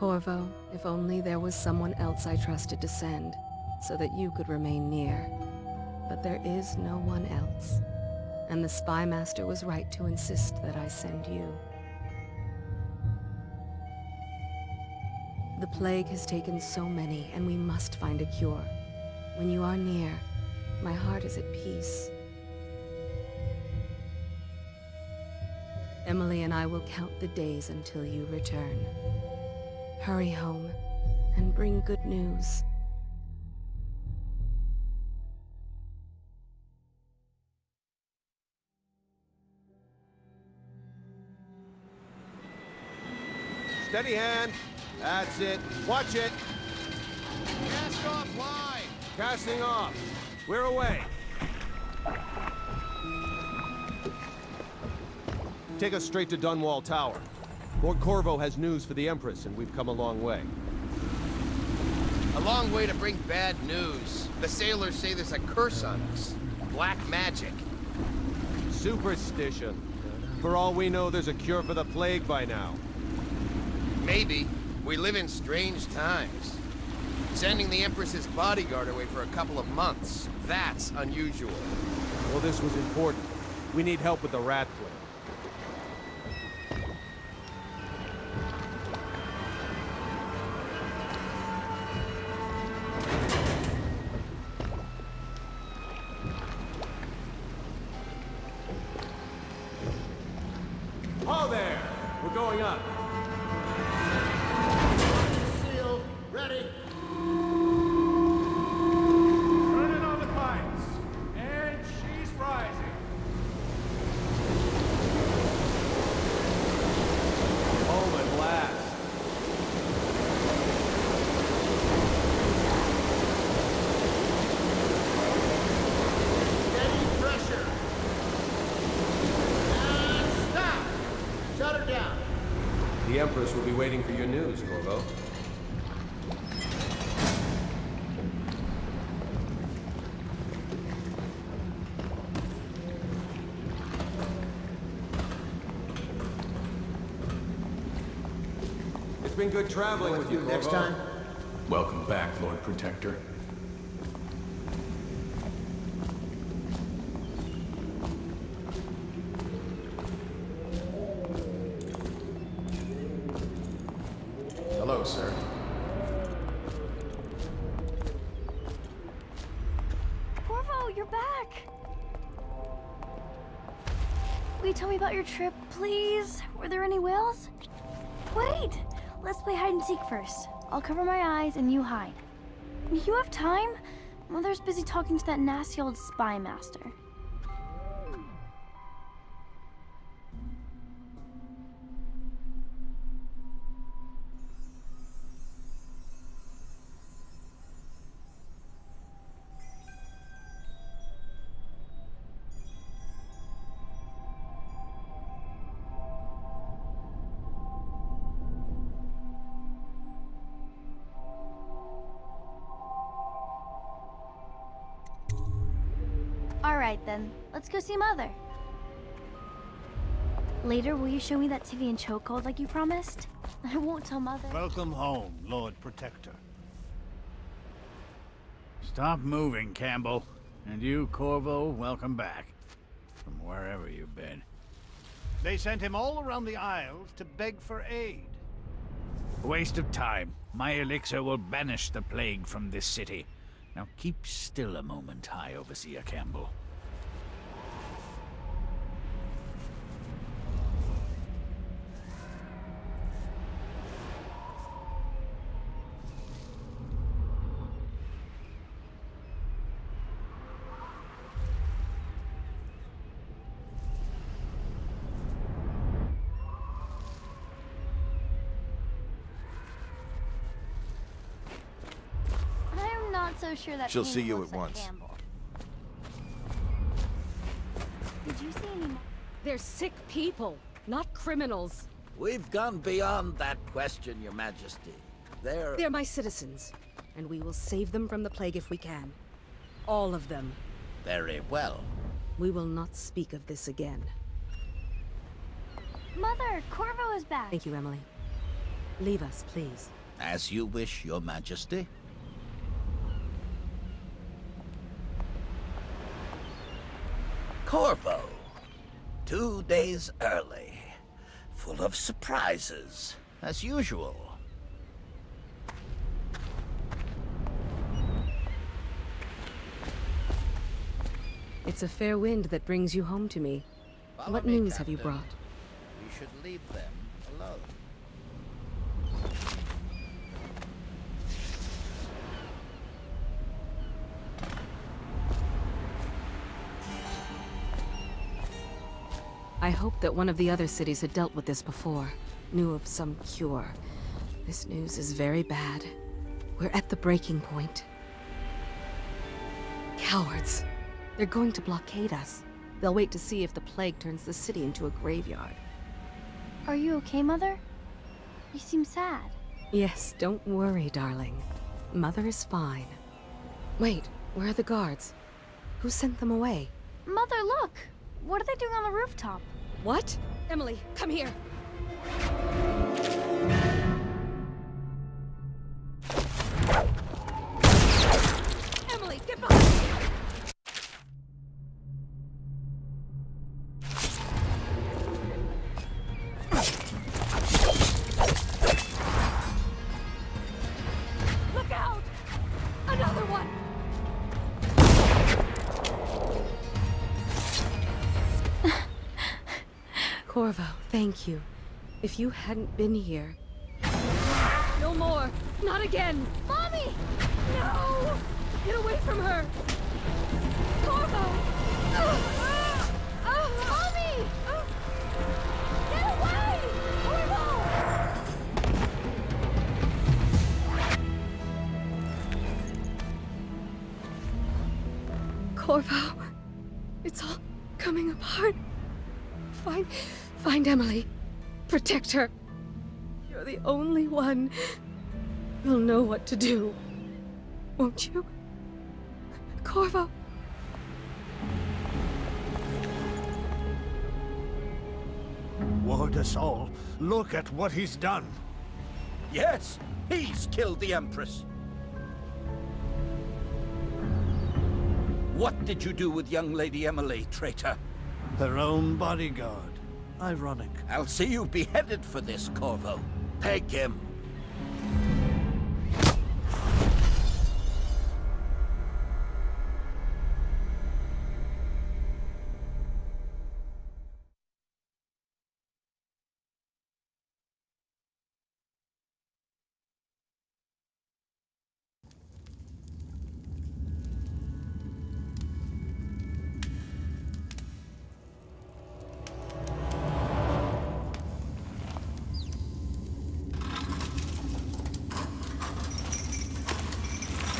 Corvo, if only there was someone else I trusted to send, so that you could remain near. But there is no one else, and the Spy Master was right to insist that I send you. The plague has taken so many, and we must find a cure. When you are near, my heart is at peace. Emily and I will count the days until you return. Hurry home, and bring good news. Steady hand. That's it. Watch it. Cast off line. Casting off. We're away. Take us straight to Dunwall Tower. Lord Corvo has news for the Empress, and we've come a long way. A long way to bring bad news. The sailors say there's a curse on us. Black magic. Superstition. For all we know, there's a cure for the plague by now. Maybe. We live in strange times. Sending the Empress's bodyguard away for a couple of months. That's unusual. Well, this was important. We need help with the rat plague. Ho there! We're going up. Sealed. Ready. Turning on the pipes. And she's rising. Home at last. Steady pressure. And stop. Shut her down. The Empress will be waiting for your news, Corvo. It's been good traveling with you, Corvo. Next time. Welcome back, Lord Protector. Hello, sir. Corvo, you're back! Will you tell me about your trip, please? Were there any whales? Wait! Let's play hide and seek first. I'll cover my eyes and you hide. You have time? Mother's busy talking to that nasty old spy master. Alright then, let's go see Mother. Later, will you show me that TV and chokehold like you promised? I won't tell Mother. Welcome home, Lord Protector. Stop moving, Campbell. And you, Corvo, welcome back. From wherever you've been. They sent him all around the Isles to beg for aid. A waste of time. My elixir will banish the plague from this city. Now keep still a moment, High Overseer Campbell. I'm not so sure that She'll painting see you looks at like once. Campbell. Did you see any... They're sick people, not criminals. We've gone beyond that question, Your Majesty. They're my citizens, and we will save them from the plague if we can. All of them. Very well. We will not speak of this again. Mother, Corvo is back. Thank you, Emily. Leave us, please. As you wish, Your Majesty. Corvo. 2 days early. Full of surprises, as usual. It's a fair wind that brings you home to me. Follow What me, news have you Captain. brought? We should leave them alone. I hoped that one of the other cities had dealt with this before, knew of some cure. This news is very bad. We're at the breaking point. Cowards. They're going to blockade us. They'll wait to see if the plague turns the city into a graveyard. Are you okay, Mother? You seem sad. Yes, don't worry, darling. Mother is fine. Wait, where are the guards? Who sent them away? Mother, look! What are they doing on the rooftop? What? Emily, come here! Emily, get behind me! Look out! Another one! Corvo, thank you. If you hadn't been here... No more! Not again! Mommy! No! Get away from her! Corvo! Mommy! Get away! Corvo! Corvo, it's all coming apart. Find Emily. Protect her. You're the only one who'll know what to do. Won't you? Corvo. Ward us all. Look at what he's done. Yes, he's killed the Empress. What did you do with young Lady Emily, traitor? Her own bodyguard. Ironic. I'll see you beheaded for this, Corvo. Peg him.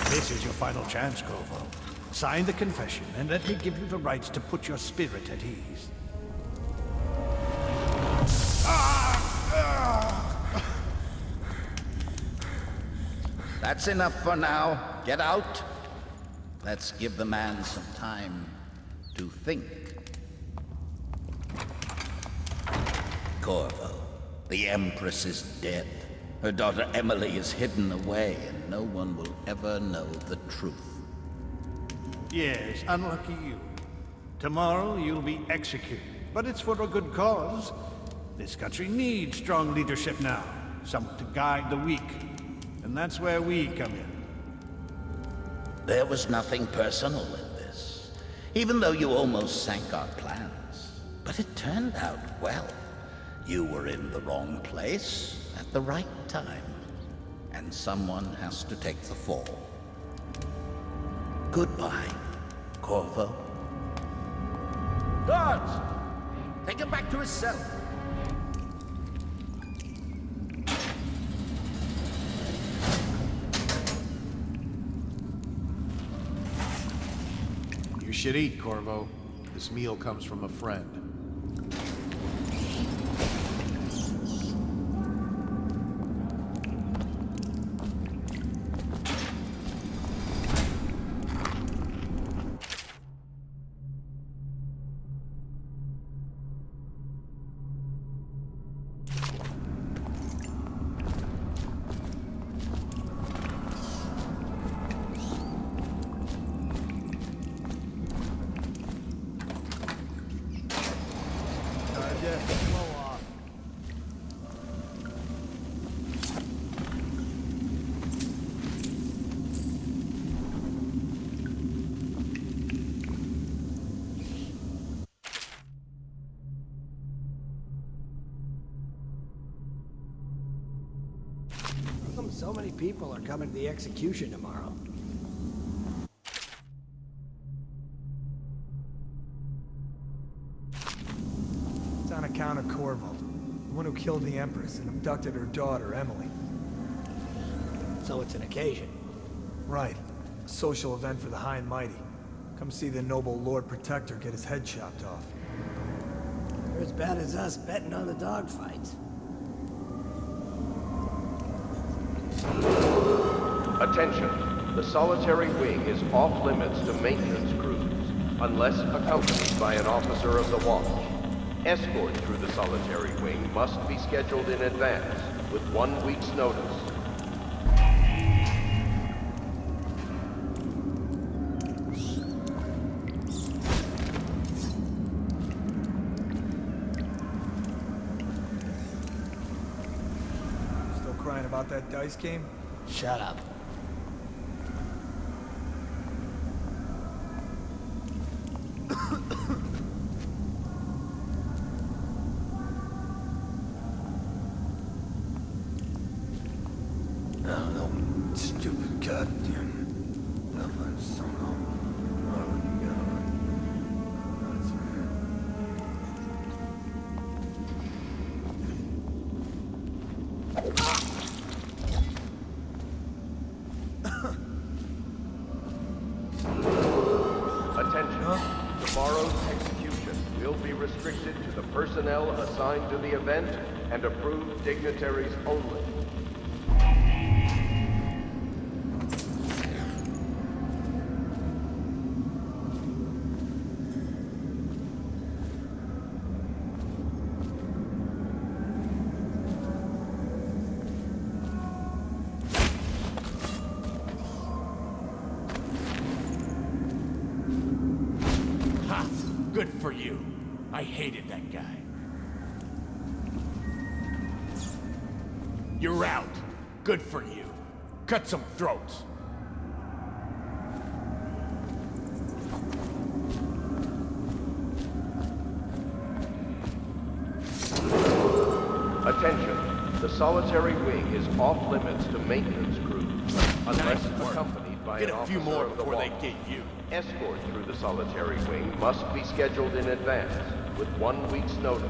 This is your final chance, Corvo. Sign the confession, and let me give you the rights to put your spirit at ease. That's enough for now. Get out. Let's give the man some time to think. Corvo, the Empress is dead. Her daughter Emily is hidden away, and no one will ever know the truth. Yes, unlucky you. Tomorrow you'll be executed, but it's for a good cause. This country needs strong leadership now, someone to guide the weak. And that's where we come in. There was nothing personal in this, even though you almost sank our plans. But it turned out well. You were in the wrong place at the right time, and someone has to take the fall. Goodbye, Corvo. Guards! Take him back to his cell. You should eat, Corvo. This meal comes from a friend. Yeah, blow off. How come so many people are coming to the execution tomorrow? It's on account of Corvo, the one who killed the Empress and abducted her daughter, Emily. So it's an occasion. Right. A social event for the high and mighty. Come see the noble Lord Protector get his head chopped off. They're as bad as us betting on the dogfights. Attention. The solitary wing is off limits to maintenance crews, unless accompanied by an officer of the watch. Escort through the solitary wing must be scheduled in advance, with 1 week's notice. Still crying about that dice game? Shut up. Stupid goddamn. Attention. Tomorrow's execution will be restricted to the personnel assigned to the event and approved dignitaries only. Ha! Good for you. I hated that guy. You're out. Good for you. Cut some throats. Attention. The solitary wing is off limits to maintenance crews, unless Nice work. accompanied by Get an a few officer more of the before they watch. get you. Escort through the solitary wing must be scheduled in advance, with 1 week's notice.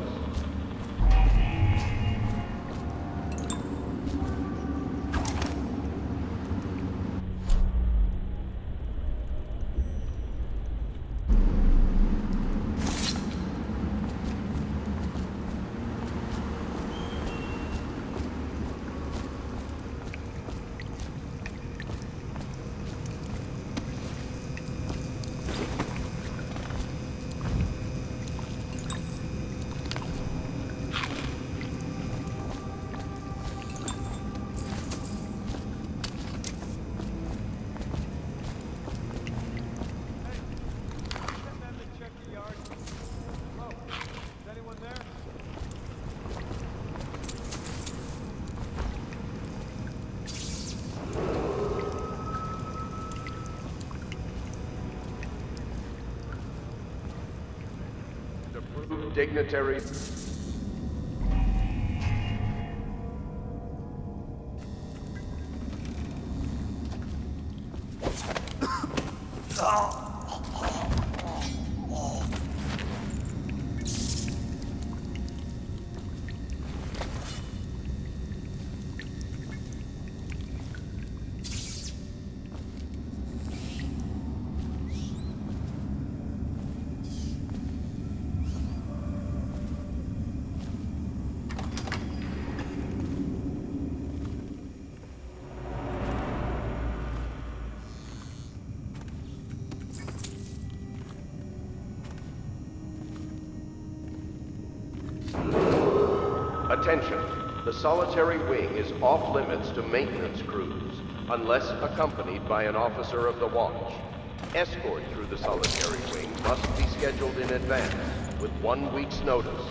Approved dignitaries. Attention. The solitary wing is off limits to maintenance crews, unless accompanied by an officer of the watch. Escort through the solitary wing must be scheduled in advance, with 1 week's notice.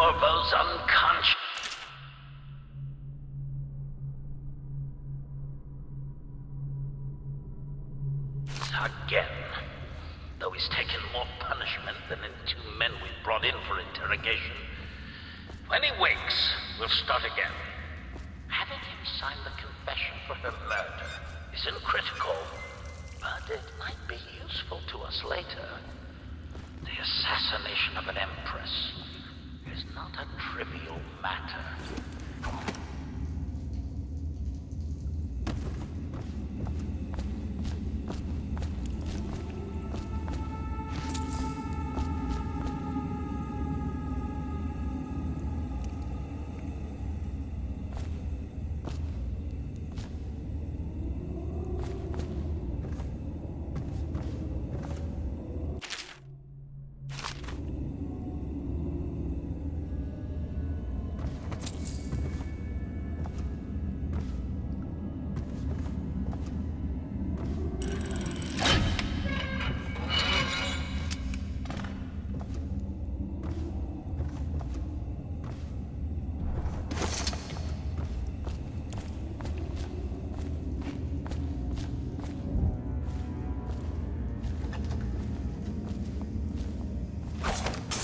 Corvo's unconscious. Again. Though he's taken more punishment than in 2 men we brought in for interrogation. When he wakes, we'll start again. Having him sign the confession for her murder isn't critical, but it might be useful to us later. The assassination of an empress is not a trivial matter.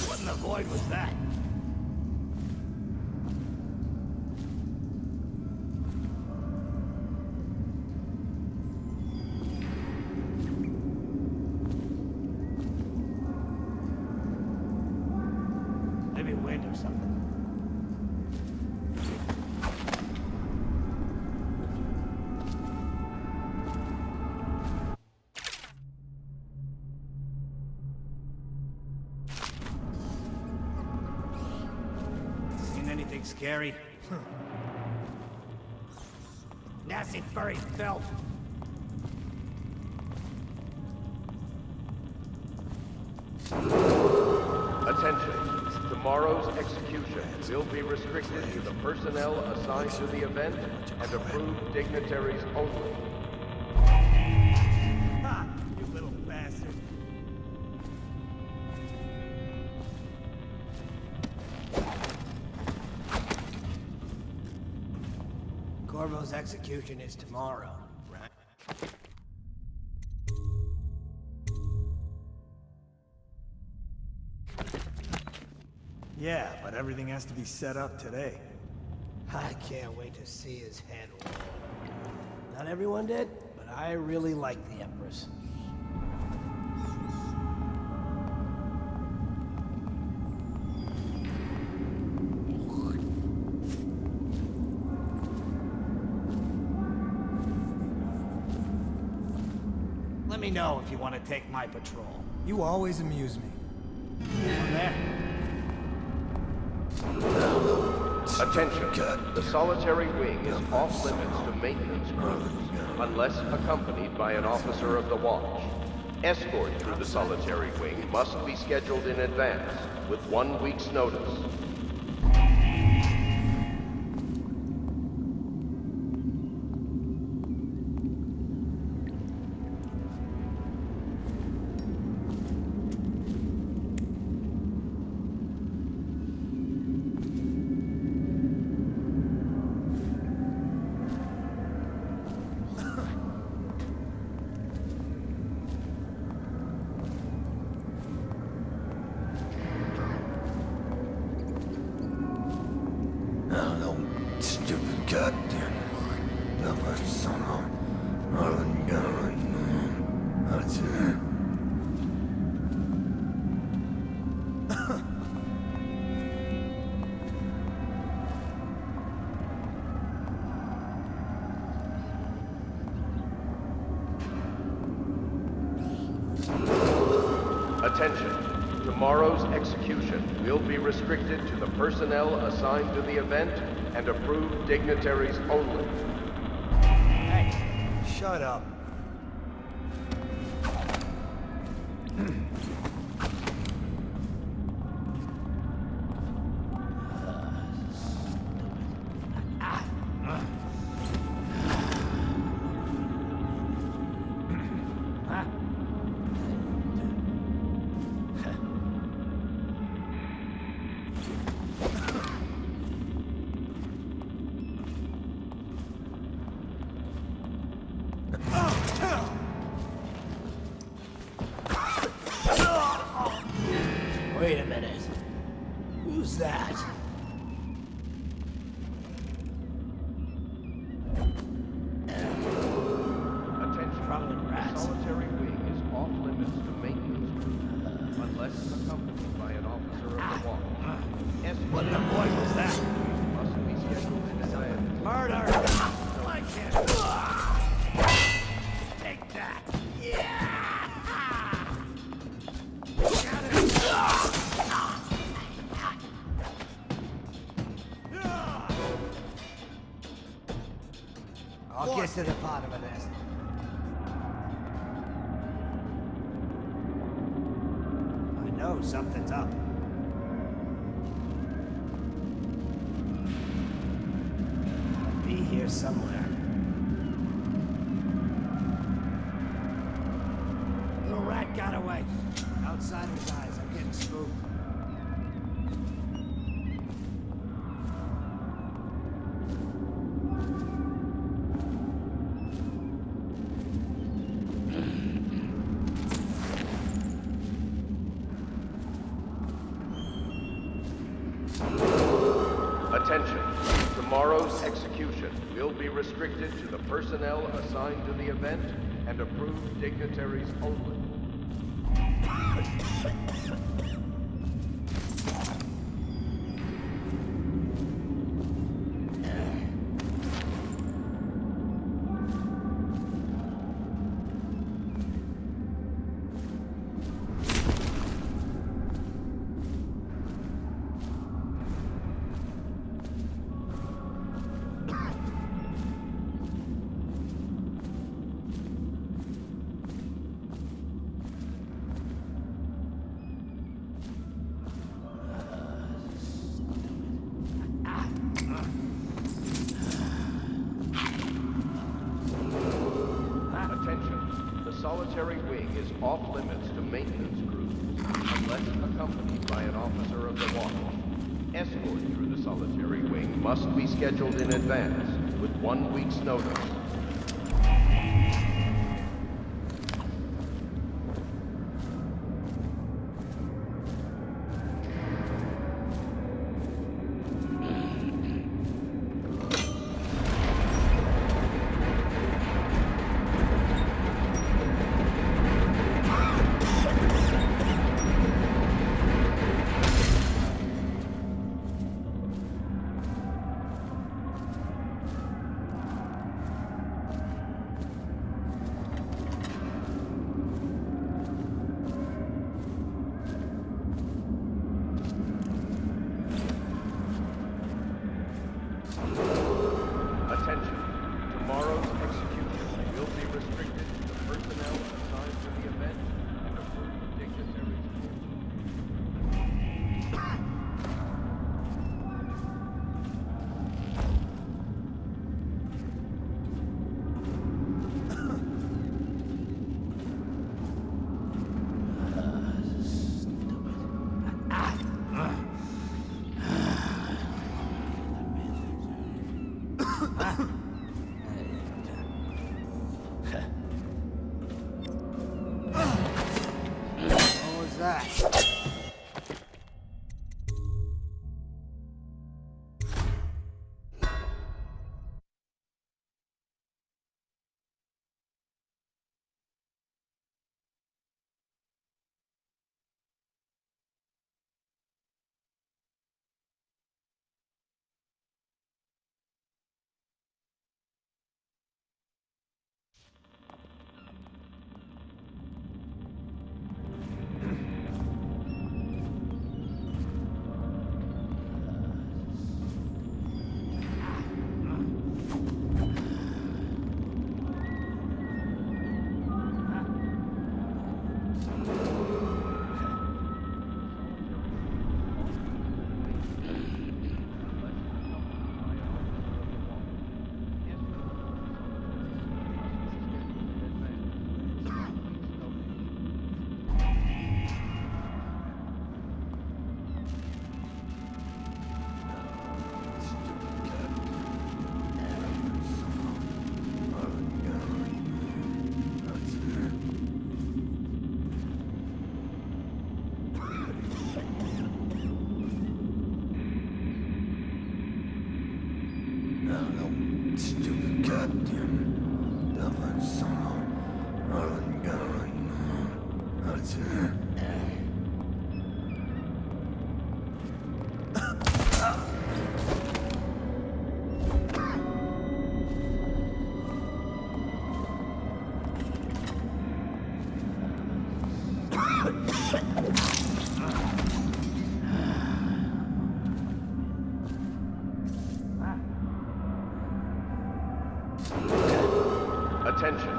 What in the void was that? Maybe wind or something. Seen anything scary? Nasty furry filth. Attention. Tomorrow's execution will be restricted to the personnel assigned to the event and approved dignitaries only. Ha! You little bastard. Corvo's execution is tomorrow, right? Yeah, but everything has to be set up today. I can't wait to see his head roll. Not everyone did, but I really like the Empress. Let me know if you want to take my patrol. You always amuse me. On there. Attention. The solitary wing is off limits to maintenance crews, unless accompanied by an officer of the watch. Escort through the solitary wing must be scheduled in advance, with 1 week's notice. Stupid goddamn. Attention. Tomorrow's execution will be restricted to the personnel assigned to the event and approved dignitaries only. Hey, Shut up. Wait a minute. Who's that? Attention. Probably rats. The solitary wing is off limits to maintenance crews unless accompanied by an officer of the watch. What the boy was that? Must be scheduled in advance. Murder! I can't. Take that. I'll get to the bottom of this. I know something's up. Gotta be here somewhere. Little rat got away. Outsider's eyes. I'm getting spooked. Attention. Tomorrow's execution will be restricted to the personnel assigned to the event and approved dignitaries only. Attention. The solitary wing is off limits to maintenance crews unless accompanied by an officer of the watch. Escort through the solitary wing must be scheduled in advance with 1 week's notice. Attention. Tomorrow's execution will be restricted to the personnel assigned to the event and approved dignitaries. What was that? Stupid goddamn devil son Attention.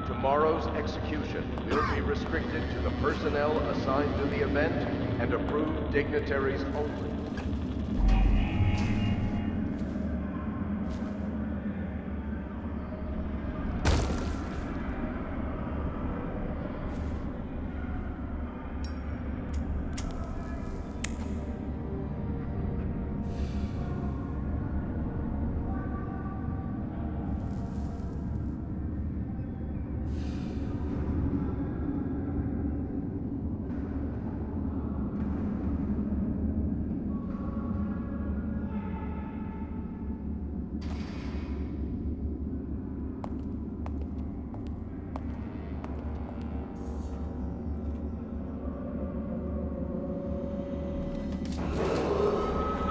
Tomorrow's execution will be restricted to the personnel assigned to the event and approved dignitaries only.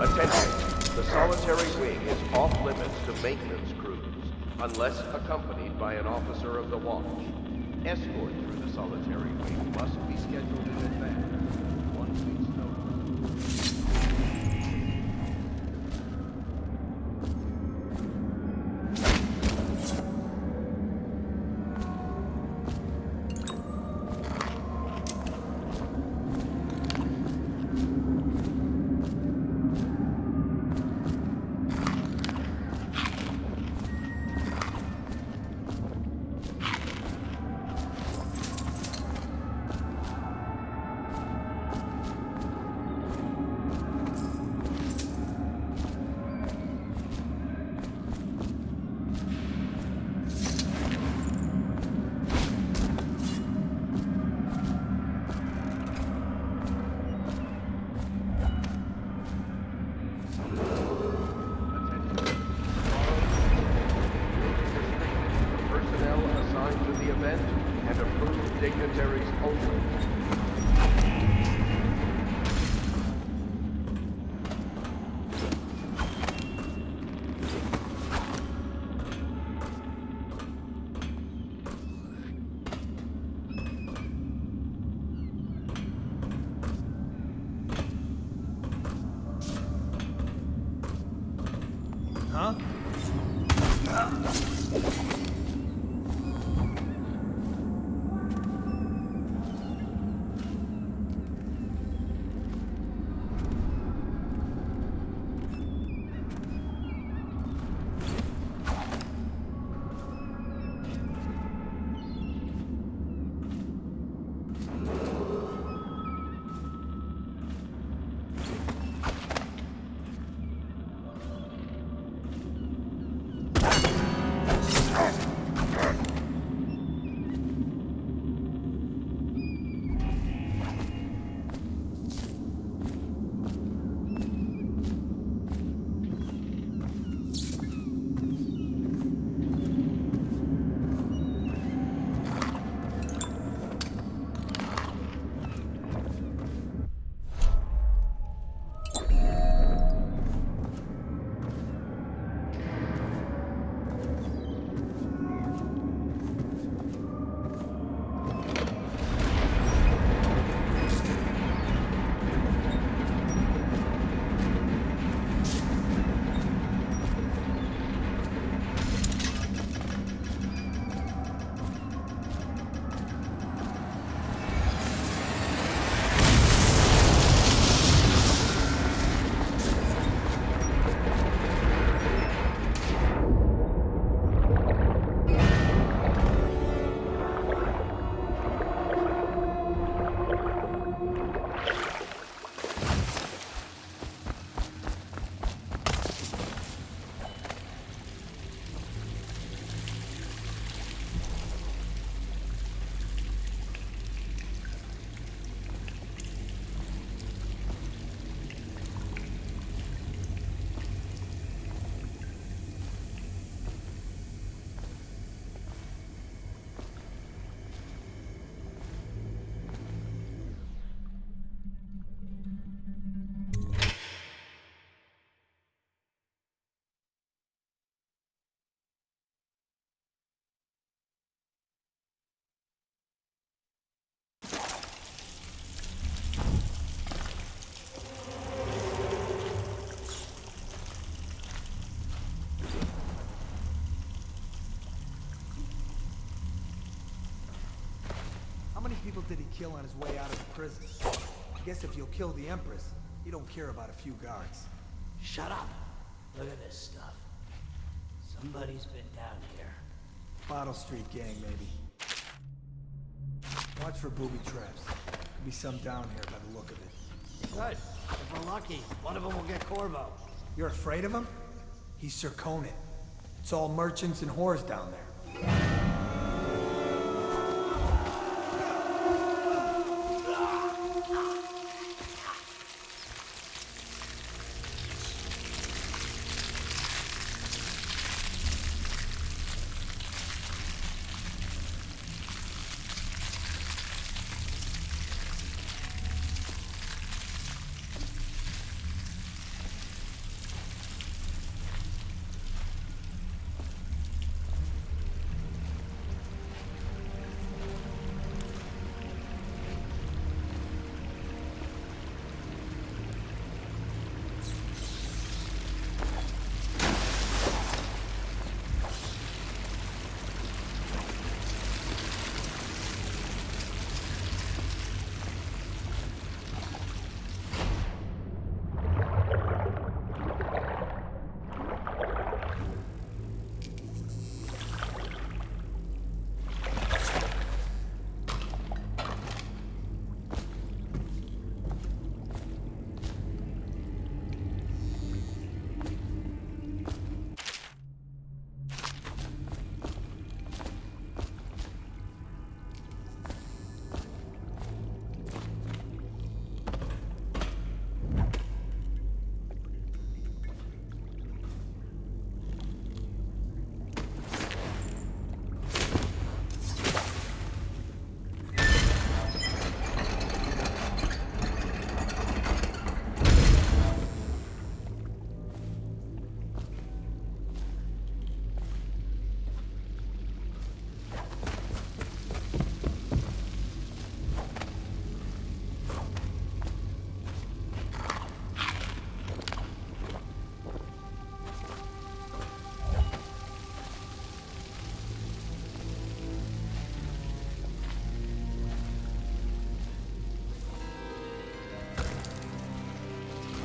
Attention. The solitary wing is off limits to maintenance crews, unless accompanied by an officer of the watch. Escort through the solitary wing must be scheduled in advance. 1 week's notice. And approved dignitaries only. Huh? kill on his way out of the prison. I guess if you'll kill the Empress, you don't care about a few guards. Shut up. Look at this stuff. Somebody's been down here. Bottle Street gang, maybe. Watch for booby traps. Could be some down here by the look of it. Good. If we're lucky, one of them will get Corvo. You're afraid of him? He's Sir Conan. It's all merchants and whores down there.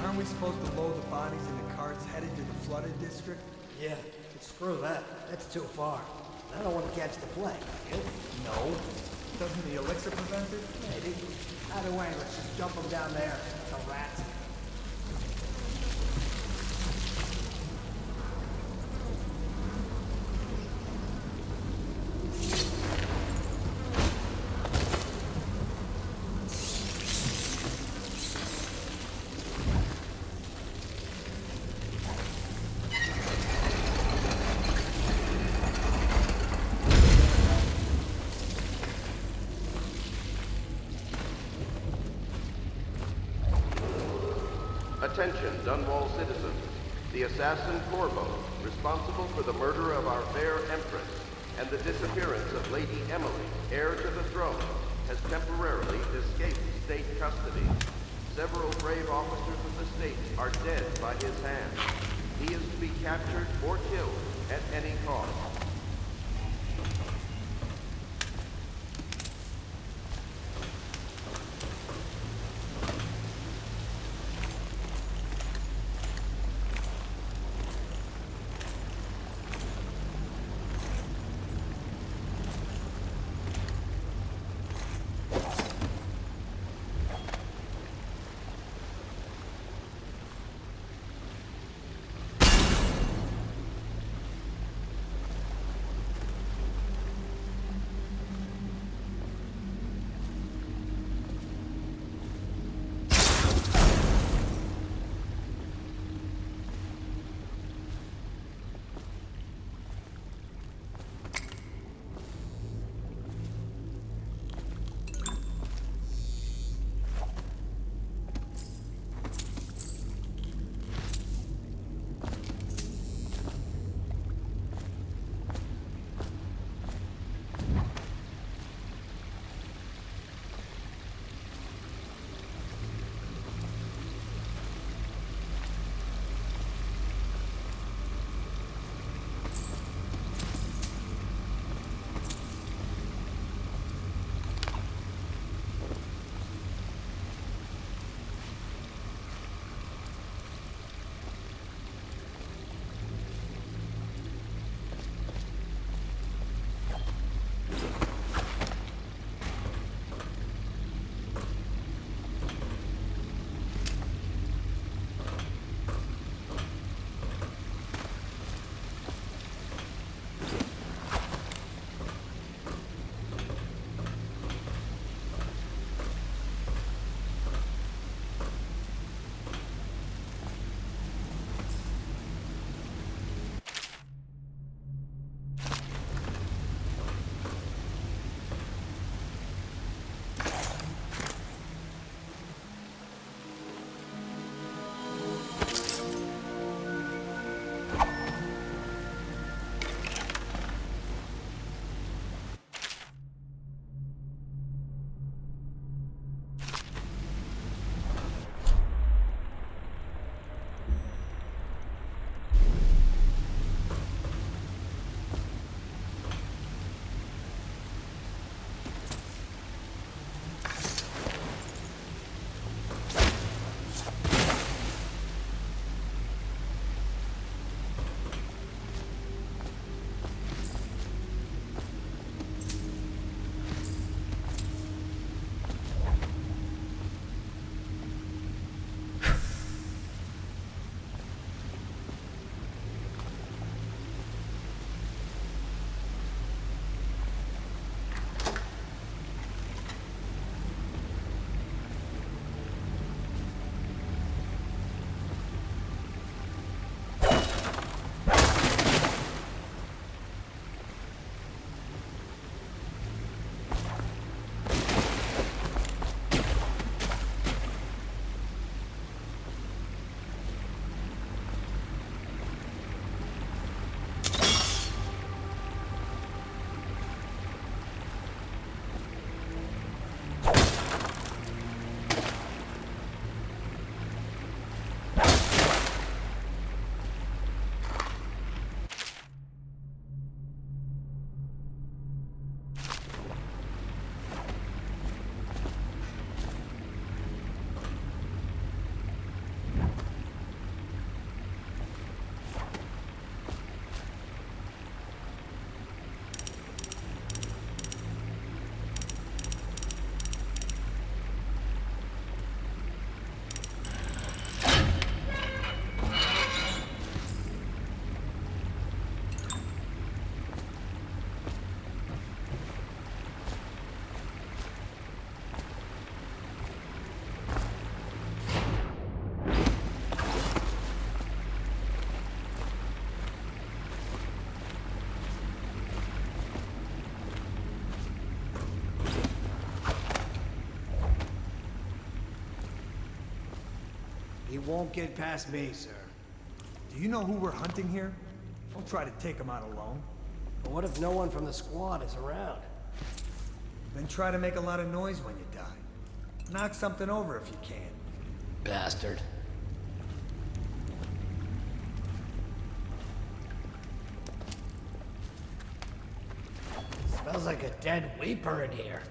Aren't we supposed to load the bodies in the carts headed to the flooded district? Yeah, but screw that. That's too far. I don't want to catch the plague. You? No. Doesn't the elixir prevent it? Maybe. Either way, let's just dump them down there. The rats. Attention, Dunwall citizens. The assassin Corvo, responsible for the murder of our fair Empress and the disappearance of Lady Emily, heir to the throne, has temporarily escaped state custody. Several brave officers of the state are dead by his hand. He is to be captured or killed at any cost. He won't get past me, sir. Do you know who we're hunting here? Don't try to take him out alone. But what if no one from the squad is around? Then try to make a lot of noise when you die. Knock something over if you can. Bastard. Smells like a dead Weeper in here.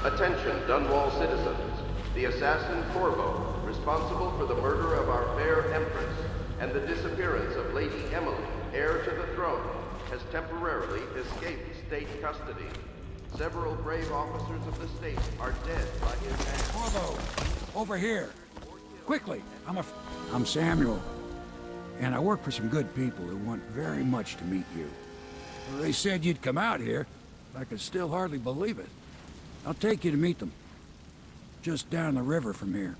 Attention, Dunwall citizens. The assassin Corvo, responsible for the murder of our fair Empress and the disappearance of Lady Emily, heir to the throne, has temporarily escaped state custody. Several brave officers of the state are dead by his hand. Corvo, over here. Quickly, I'm Samuel, and I work for some good people who want very much to meet you. Well, they said you'd come out here. I can still hardly believe it. I'll take you to meet them. Just down the river from here.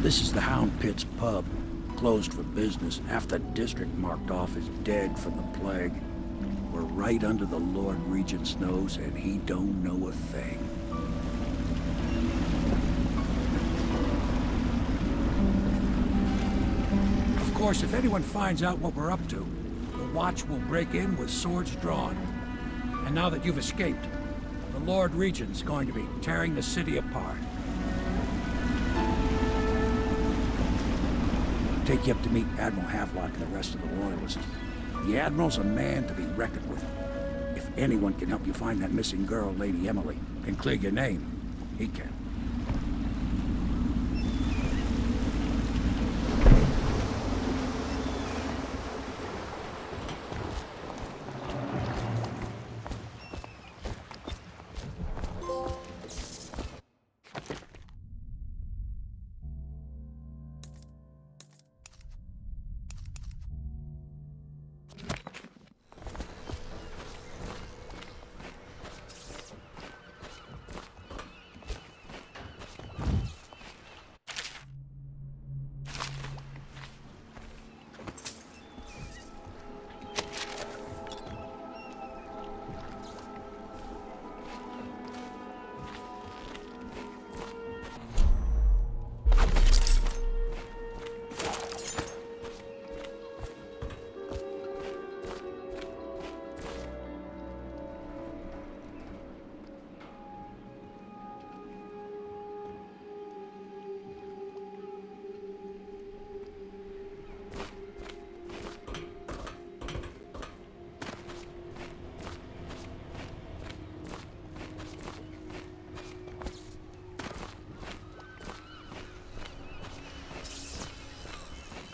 This is the Hound Pit's pub. closed for business, half the district marked off as dead from the plague. We're right under the Lord Regent's nose, and he don't know a thing. Of course, if anyone finds out what we're up to, the Watch will break in with swords drawn. And now that you've escaped, the Lord Regent's going to be tearing the city apart. I'll take you up to meet Admiral Havelock and the rest of the Royalists. The Admiral's a man to be reckoned with. If anyone can help you find that missing girl, Lady Emily, and clear your name, he can.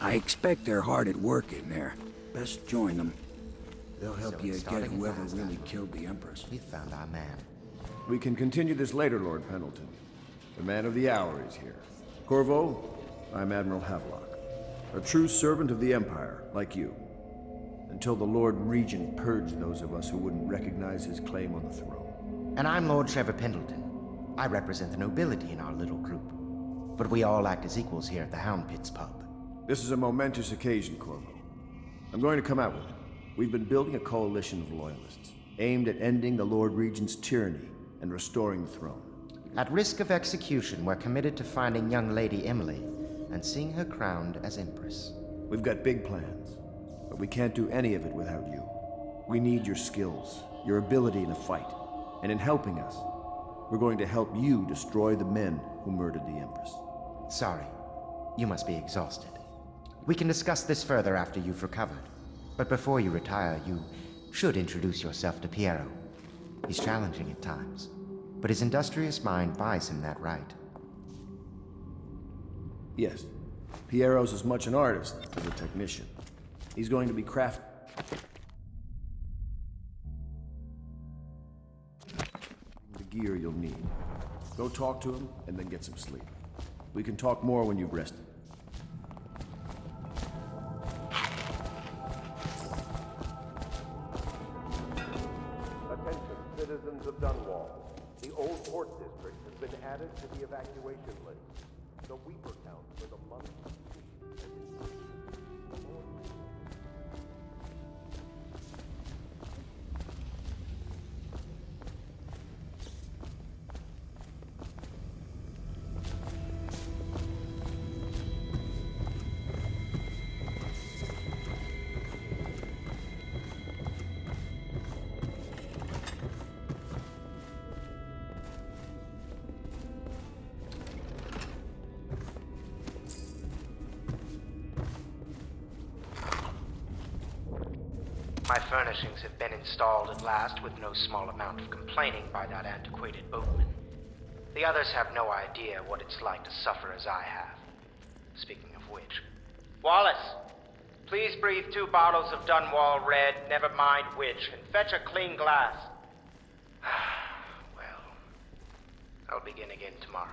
I expect they're hard at work in there. Best join them. They'll help you get whoever really killed the Empress. We found our man. We can continue this later, Lord Pendleton. The man of the hour is here. Corvo, I'm Admiral Havelock. A true servant of the Empire, like you. Until the Lord Regent purged those of us who wouldn't recognize his claim on the throne. And I'm Lord Trevor Pendleton. I represent the nobility in our little group. But we all act as equals here at the Hound Pits pub. This is a momentous occasion, Corvo. I'm going to come out with it. We've been building a coalition of loyalists, aimed at ending the Lord Regent's tyranny and restoring the throne. At risk of execution, we're committed to finding young Lady Emily and seeing her crowned as Empress. We've got big plans, but we can't do any of it without you. We need your skills, your ability in a fight, and in helping us, we're going to help you destroy the men who murdered the Empress. Sorry, you must be exhausted. We can discuss this further after you've recovered. But before you retire, you should introduce yourself to Piero. He's challenging at times, but his industrious mind buys him that right. Yes, Piero's as much an artist as a technician. He's going to be the gear you'll need. Go talk to him, and then get some sleep. We can talk more when you've rested. Citizens of Dunwall, the old port district has been added to the evacuation list. The Weeper count for the month of My furnishings have been installed at last with no small amount of complaining by that antiquated boatman. The others have no idea what it's like to suffer as I have. Speaking of which... Wallace! Please breathe 2 bottles of Dunwall Red, never mind which, and fetch a clean glass. Well, I'll begin again tomorrow.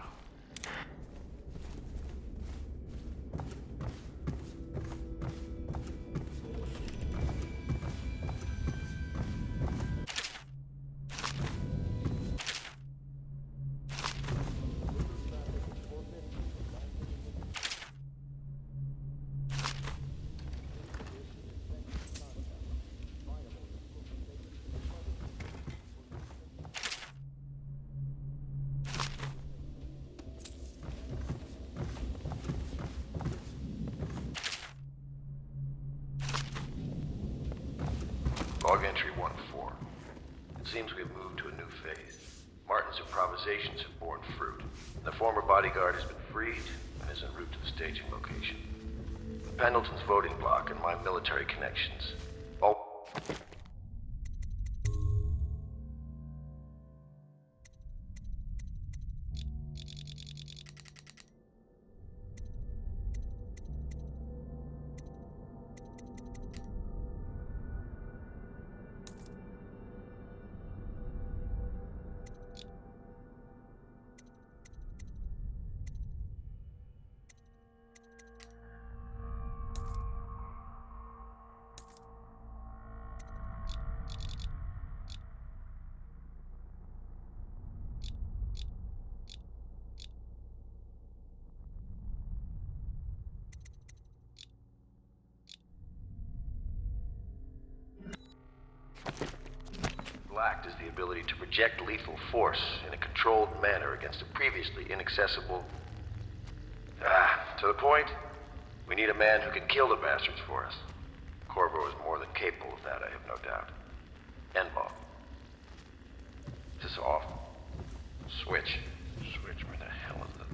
Log entry 1-4. It seems we've moved to a new phase. Martin's improvisations have borne fruit. The former bodyguard has been freed and is en route to the staging location. Pendleton's voting block and my military connections. All... Lacked is the ability to project lethal force in a controlled manner against a previously inaccessible... to the point? We need a man who can kill the bastards for us. Corvo is more than capable of that, I have no doubt. N-bomb. Is this off? Switch. Switch, where the hell is it?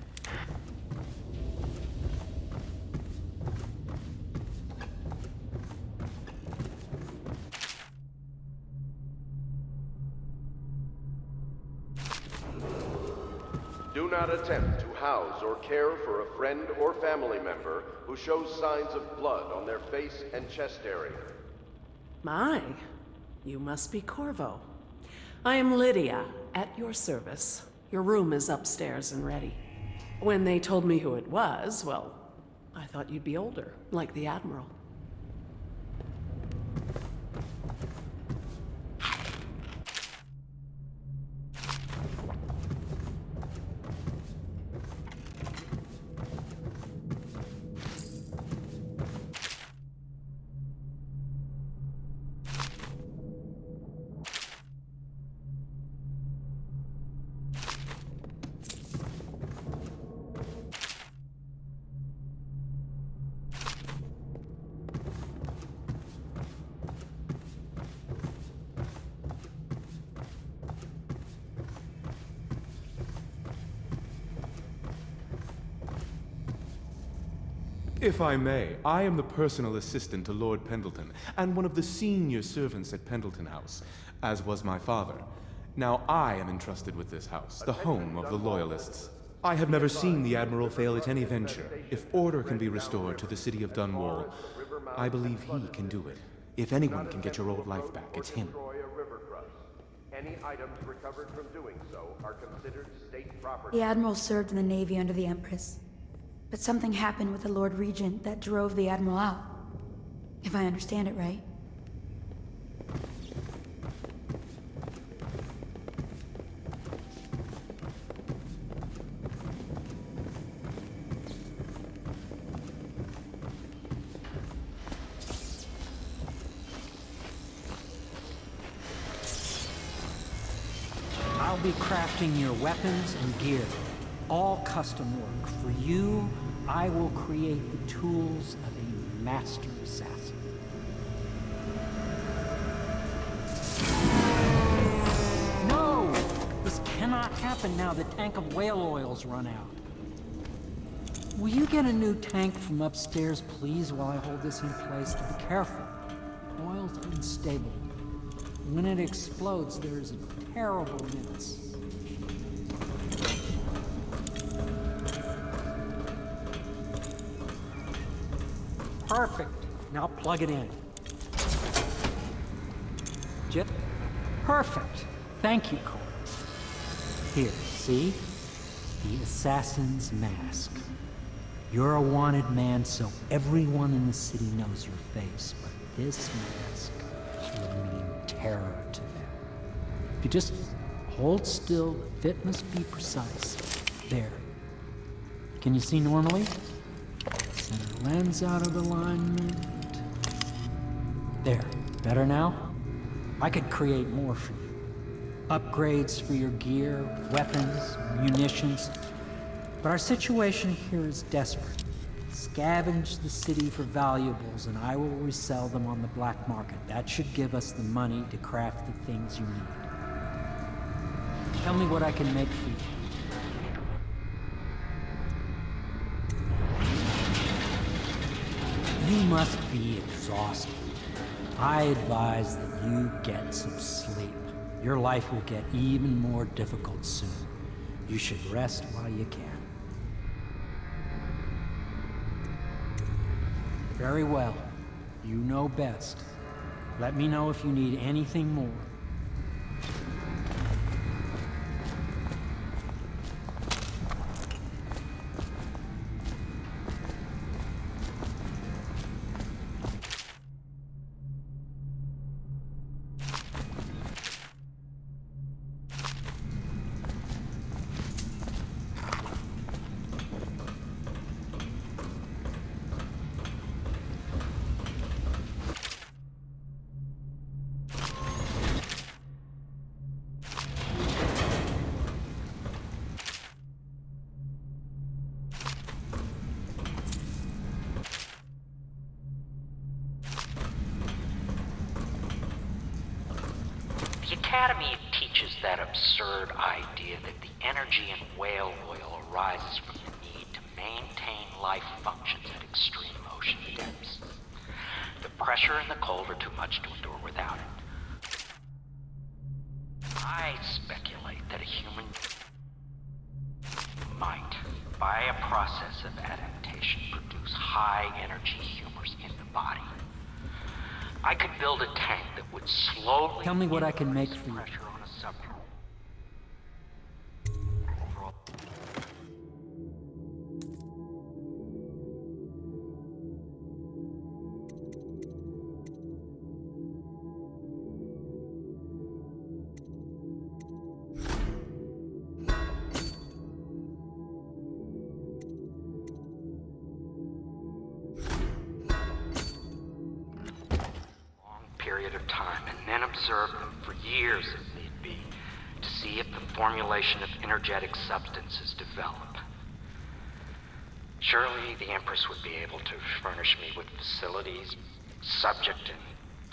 Do not attempt to house or care for a friend or family member who shows signs of blood on their face and chest area. My, you must be Corvo. I am Lydia, at your service. Your room is upstairs and ready. When they told me who it was, well, I thought you'd be older, like the Admiral. If I may, I am the personal assistant to Lord Pendleton, and one of the senior servants at Pendleton House, as was my father. Now I am entrusted with this house, the home of the Loyalists. I have never seen the Admiral fail at any venture. If order can be restored to the city of Dunwall, I believe he can do it. If anyone can get your old life back, it's him. Any items recovered from doing so are considered state property. The Admiral served in the Navy under the Empress. But something happened with the Lord Regent that drove the Admiral out. If I understand it right. I'll be crafting your weapons and gear. All custom work. For you, I will create the tools of a master assassin. No! This cannot happen now. The tank of whale oil's run out. Will you get a new tank from upstairs, please, while I hold this in place? Be careful. Oil's unstable. When it explodes, there's a terrible mess. Perfect. Now plug it in. Jip. Perfect. Thank you, Cole. Here, see? The assassin's mask. You're a wanted man, so everyone in the city knows your face, but this mask will mean terror to them. If you just hold still, the fit must be precise. There. Can you see normally? Center lens out of alignment. There. Better now? I could create more for you. Upgrades for your gear, weapons, munitions. But our situation here is desperate. Scavenge the city for valuables, and I will resell them on the black market. That should give us the money to craft the things you need. Tell me what I can make for you. You must be exhausted. I advise that you get some sleep. Your life will get even more difficult soon. You should rest while you can. Very well. You know best. Let me know if you need anything more. The Academy teaches that absurd idea that the energy in whale oil arises from the need to maintain life functions at extreme ocean depths. The pressure and the cold are too much to endure without it. I speculate that a human might, by a process of adaptation, produce high-energy humors in the body. I could build a tank that would slowly... Tell me what I can make for you. ...pressure on a submarine. Period of time, and then observe them for years if need be, to see if the formulation of energetic substances develop. Surely the Empress would be able to furnish me with facilities subject to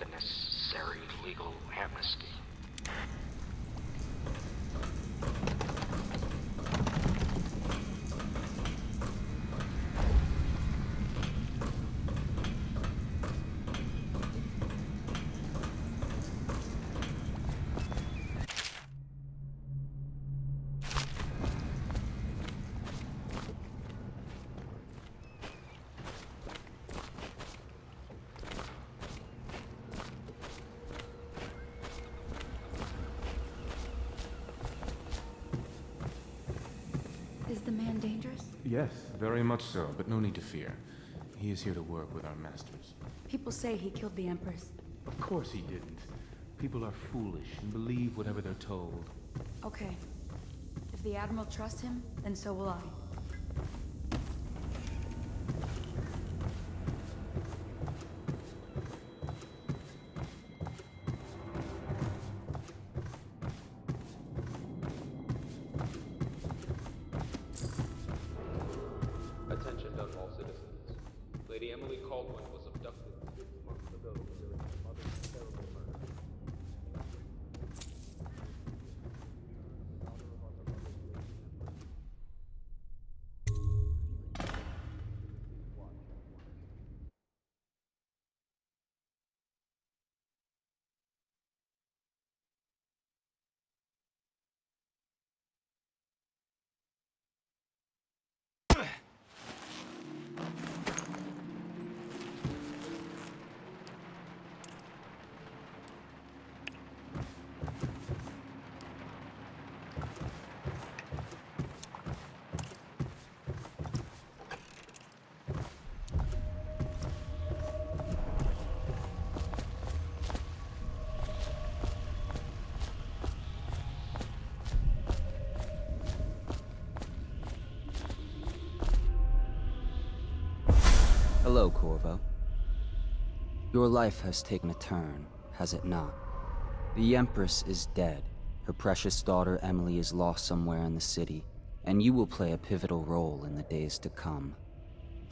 the necessary legal amnesty. Is the man dangerous? Yes, very much so, but no need to fear. He is here to work with our masters. People say he killed the Empress. Of course he didn't. People are foolish and believe whatever they're told. Okay. If the Admiral trusts him, then so will I. Attention, all citizens. Lady Emily Caldwell was abducted 6 months ago during her mother's terrible murder. Hello, Corvo. Your life has taken a turn, has it not? The Empress is dead. Her precious daughter Emily is lost somewhere in the city, and you will play a pivotal role in the days to come.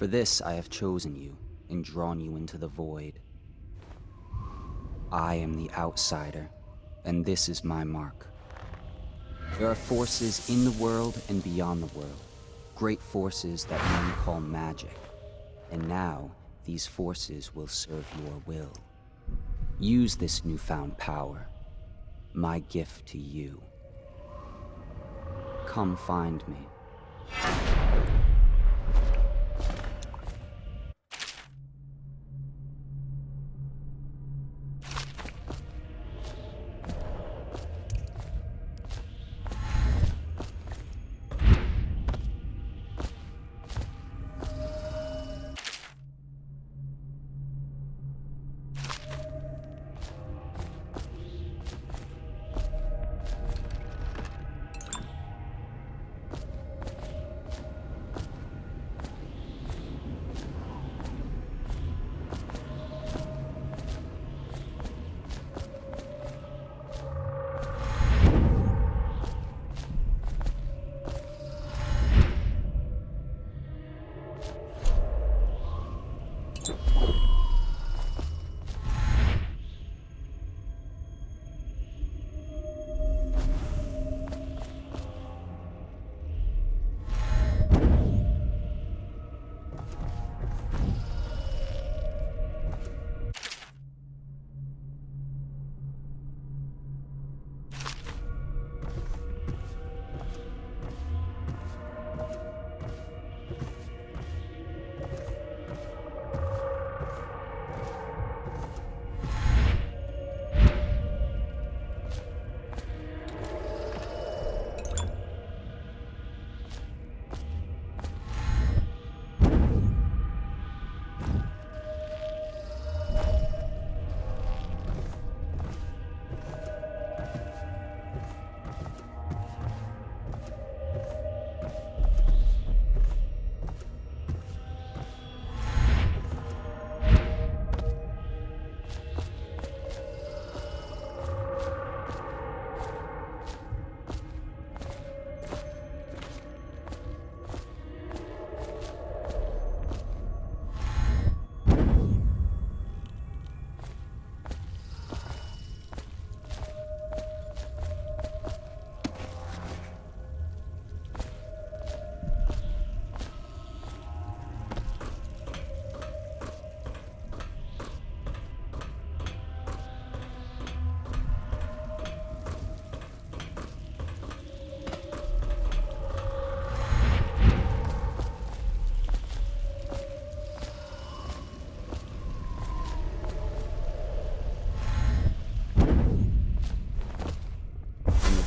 For this I have chosen you and drawn you into the void. I am the outsider, and this is my mark. There are forces in the world and beyond the world, great forces that men call magic. And now, these forces will serve your will. Use this newfound power, my gift to you. Come find me.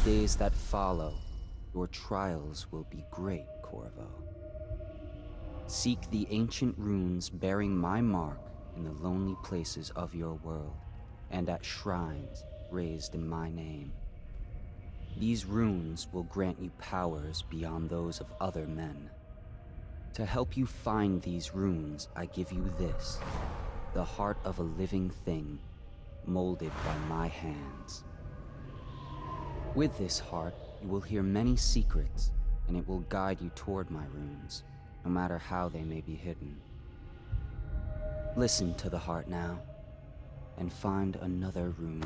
Days that follow, your trials will be great, Corvo. Seek the ancient runes bearing my mark in the lonely places of your world, and at shrines raised in my name. These runes will grant you powers beyond those of other men. To help you find these runes, I give you this, the heart of a living thing, molded by my hands. With this heart, you will hear many secrets, and it will guide you toward my runes, no matter how they may be hidden. Listen to the heart now, and find another rune.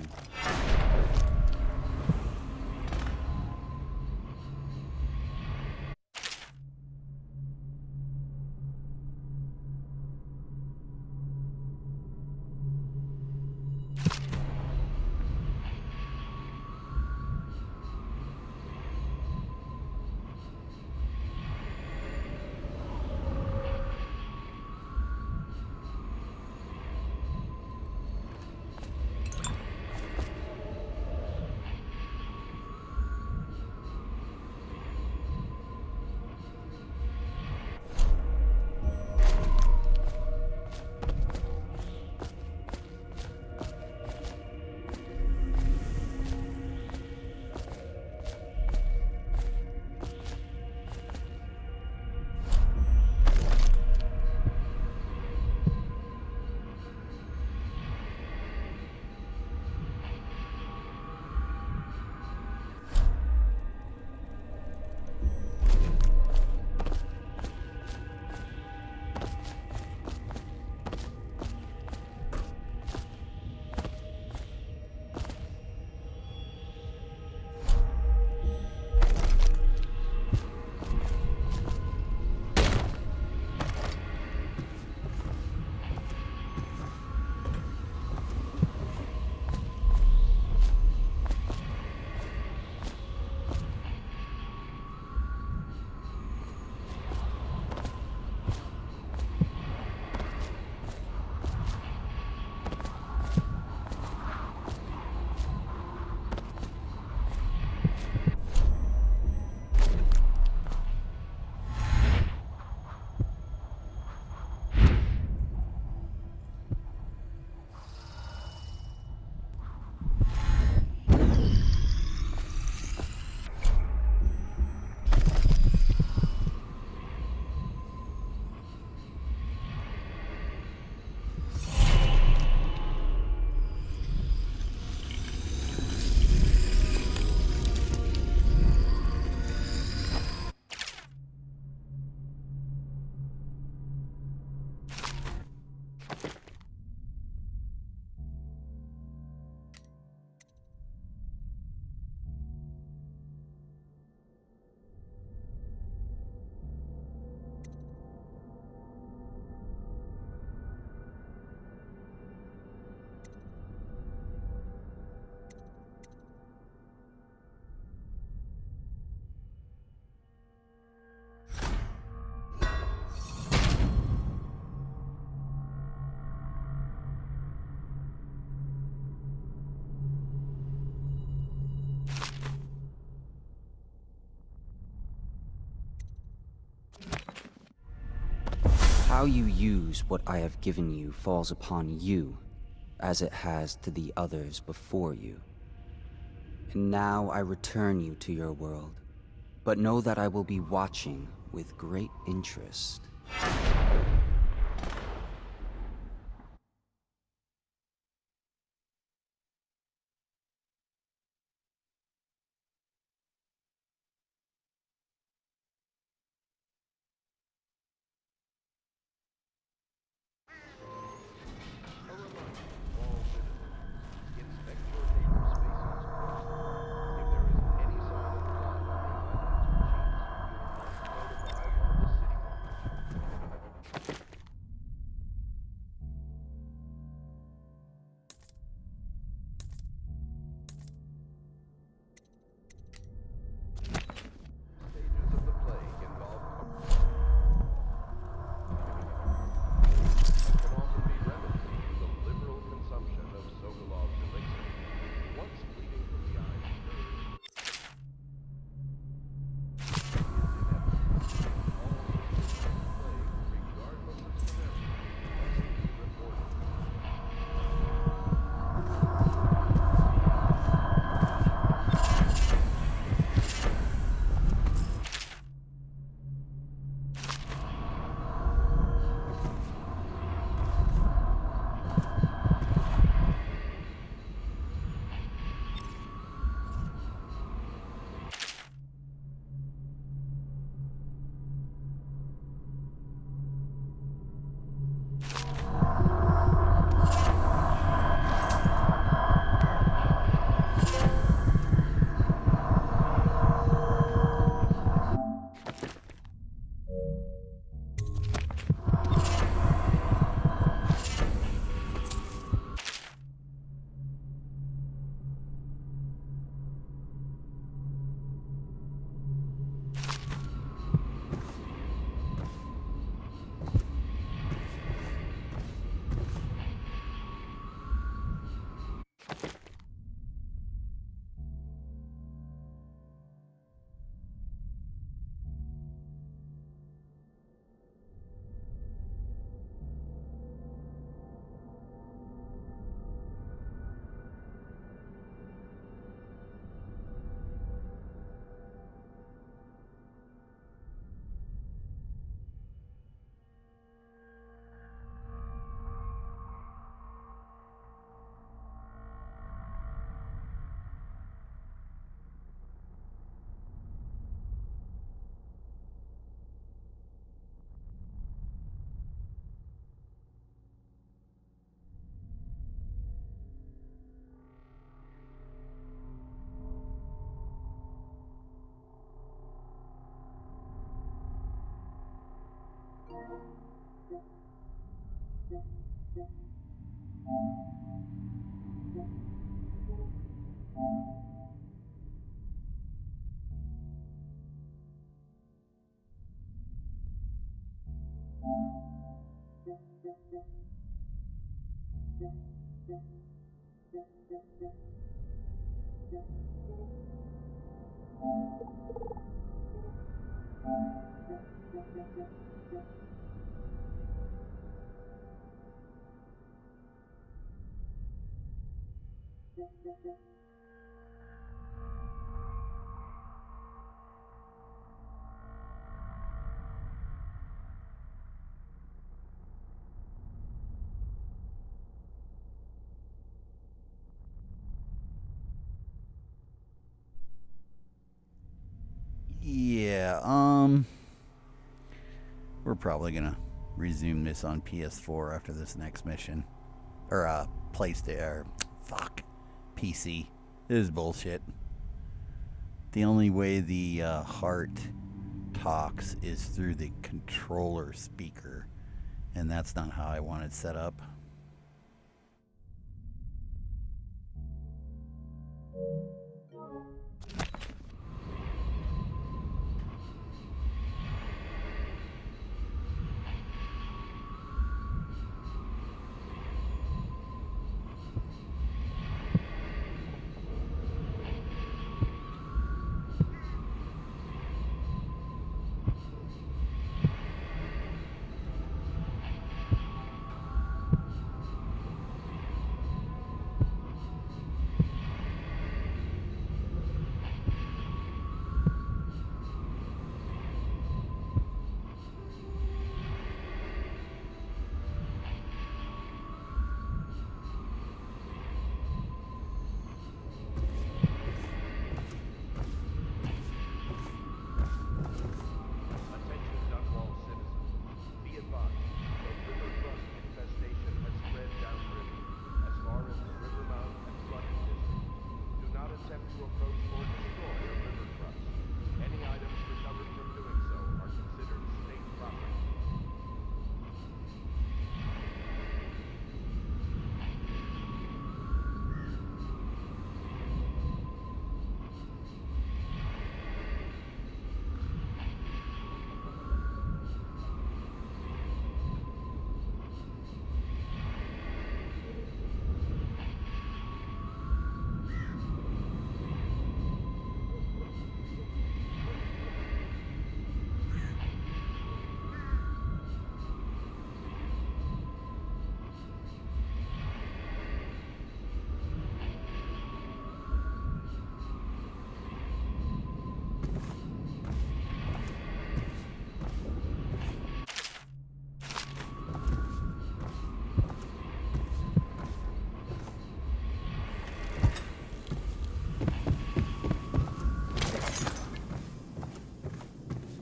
How you use what I have given you falls upon you, as it has to the others before you. And now I return you to your world, but know that I will be watching with great interest. Yeah, we're probably gonna resume this on PS4 after this next mission. Or, PC. This is bullshit. The only way the heart talks is through the controller speaker, and that's not how I want it set up.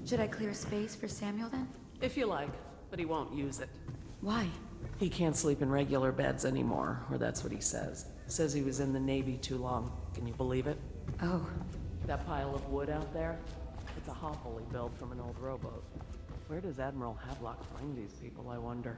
Should I clear space for Samuel then? If you like, but he won't use it. Why? He can't sleep in regular beds anymore, or that's what he says. Says he was in the Navy too long. Can you believe it? Oh. That pile of wood out there? It's a hovel he built from an old rowboat. Where does Admiral Havelock find these people, I wonder?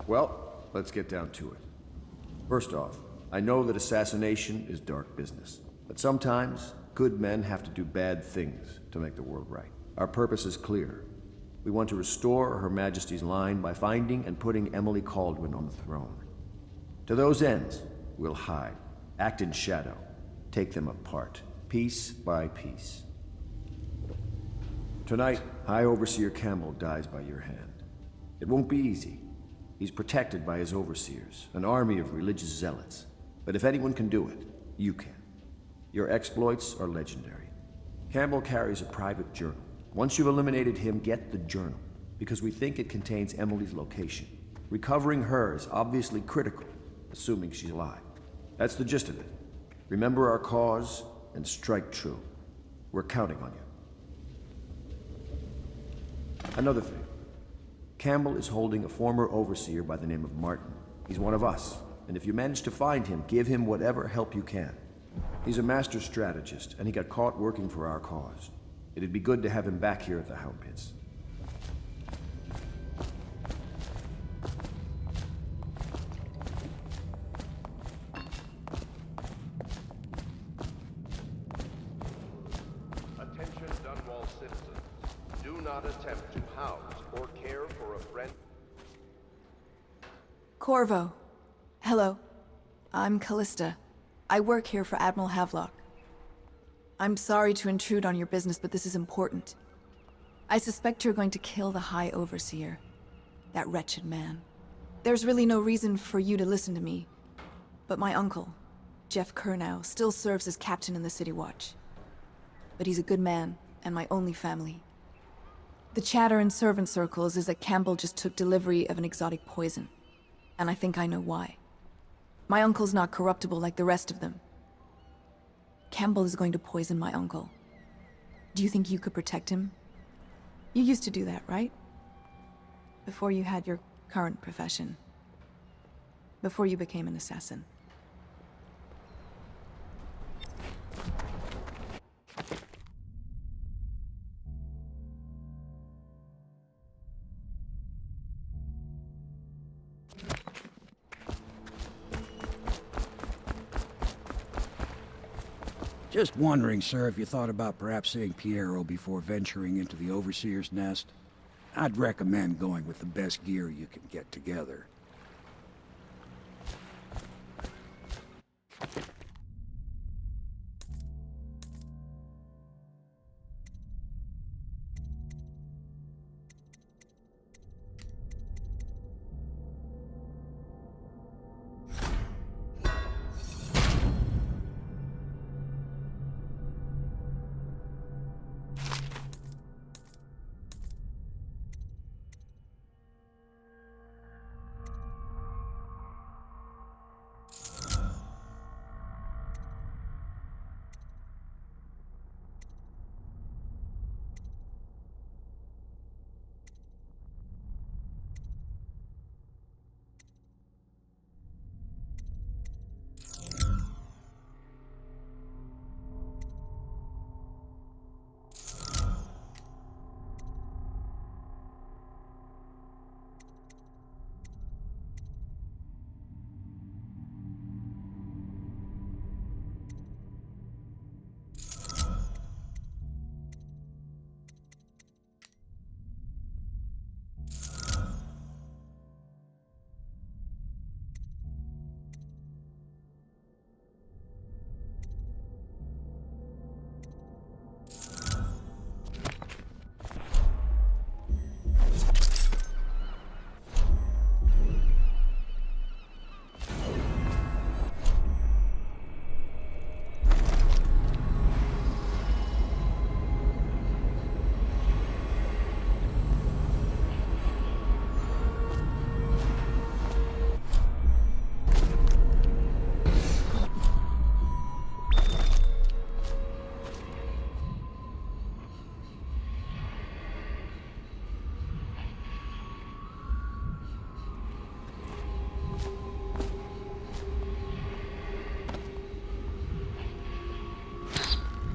Well, let's get down to it. First off, I know that assassination is dark business, but sometimes good men have to do bad things to make the world right. Our purpose is clear. We want to restore Her Majesty's line by finding and putting Emily Kaldwin on the throne. To those ends, we'll hide, act in shadow, take them apart, piece by piece. Tonight, High Overseer Campbell dies by your hand. It won't be easy. He's protected by his overseers, an army of religious zealots. But if anyone can do it, you can. Your exploits are legendary. Campbell carries a private journal. Once you've eliminated him, get the journal, because we think it contains Emily's location. Recovering her is obviously critical, assuming she's alive. That's the gist of it. Remember our cause and strike true. We're counting on you. Another thing. Campbell is holding a former overseer by the name of Martin. He's one of us, and if you manage to find him, give him whatever help you can. He's a master strategist, and he got caught working for our cause. It'd be good to have him back here at the Hound Pits. Attention Dunwall citizens. Do not attempt to house or care for a friend. Corvo. Hello. I'm Callista. I work here for Admiral Havelock. I'm sorry to intrude on your business, but this is important. I suspect you're going to kill the High Overseer. That wretched man. There's really no reason for you to listen to me, but my uncle, Jeff Kernow, still serves as captain in the City Watch. But he's a good man, and my only family. The chatter in servant circles is that Campbell just took delivery of an exotic poison, and I think I know why. My uncle's not corruptible like the rest of them. Campbell is going to poison my uncle. Do you think you could protect him? You used to do that, right? Before you had your current profession. Before you became an assassin. Just wondering, sir, if you thought about perhaps seeing Piero before venturing into the Overseer's nest. I'd recommend going with the best gear you can get together.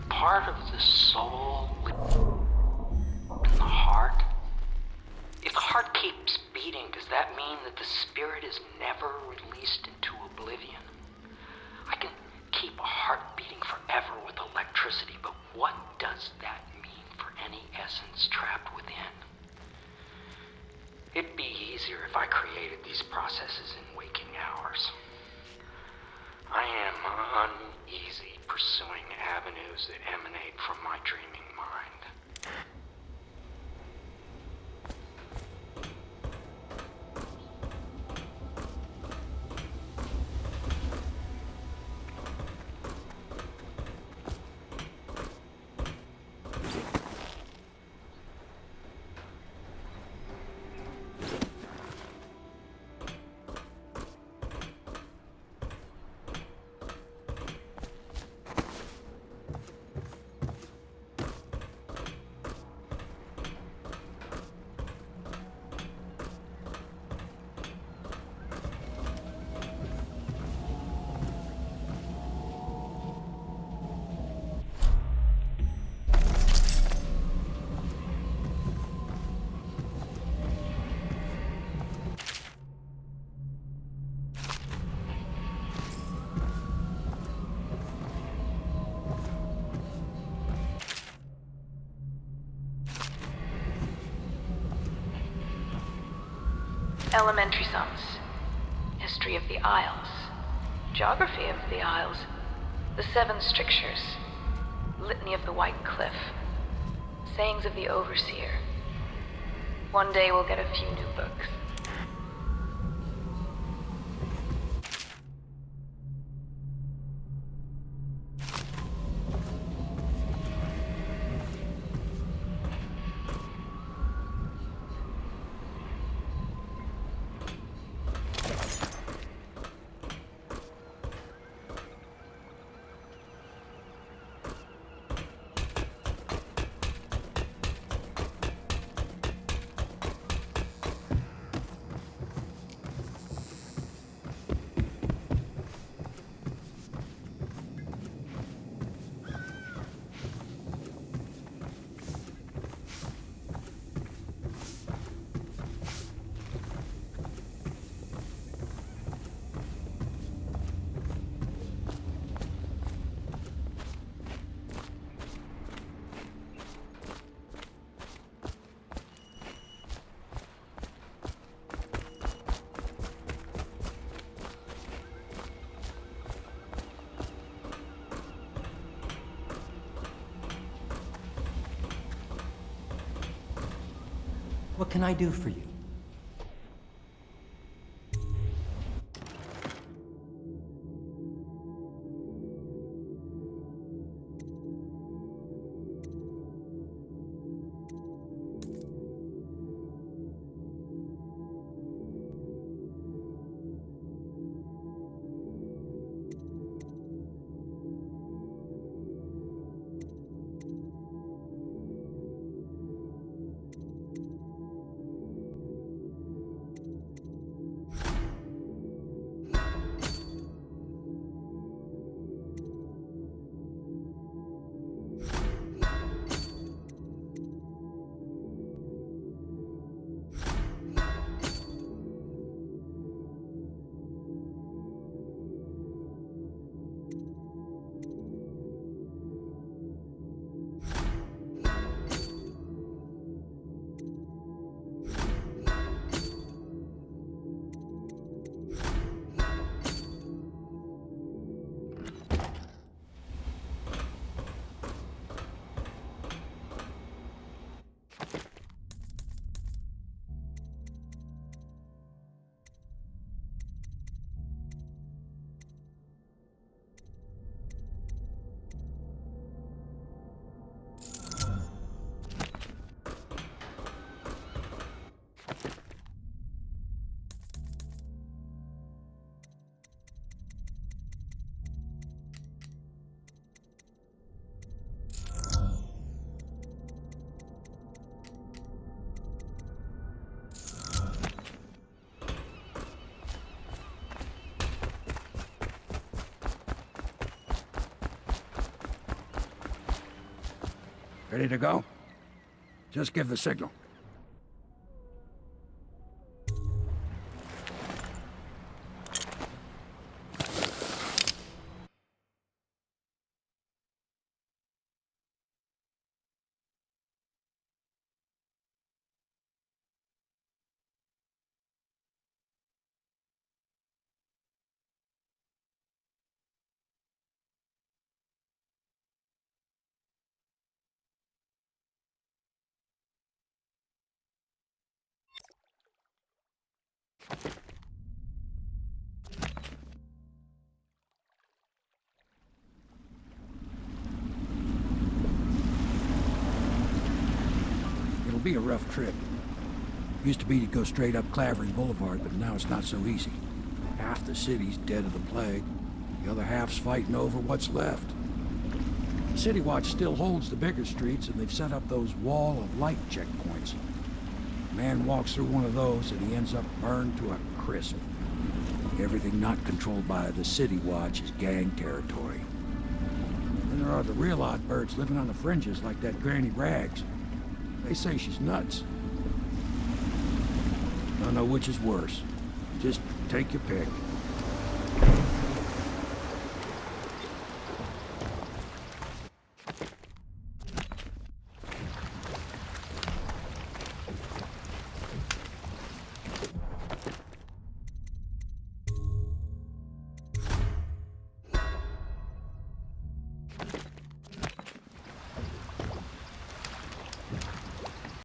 Part of the soul in the heart. If the heart keeps beating, does that mean that the spirit is never released into oblivion? I can keep a heart beating forever with electricity, but what does that mean for any essence trapped within? It'd be easier if I created these processes in waking hours. I am uneasy pursuing avenues that emanate from my dreaming mind. Elementary sums. History of the Isles. Geography of the Isles. The Seven Strictures. Litany of the White Cliff. Sayings of the Overseer. One day we'll get a few new books. What can I do for you? Ready to go? Just give the signal. It'll be a rough trip. Used to be to go straight up Clavering Boulevard, but now it's not so easy. Half the city's dead of the plague. The other half's fighting over what's left. The City Watch still holds the bigger streets, and they've set up those wall of light checkpoints. A man walks through one of those, and he ends up burned to a crisp. Everything not controlled by the City Watch is gang territory. Then there are the real odd birds living on the fringes like that Granny Rags. They say she's nuts. Don't know which is worse. Just take your pick.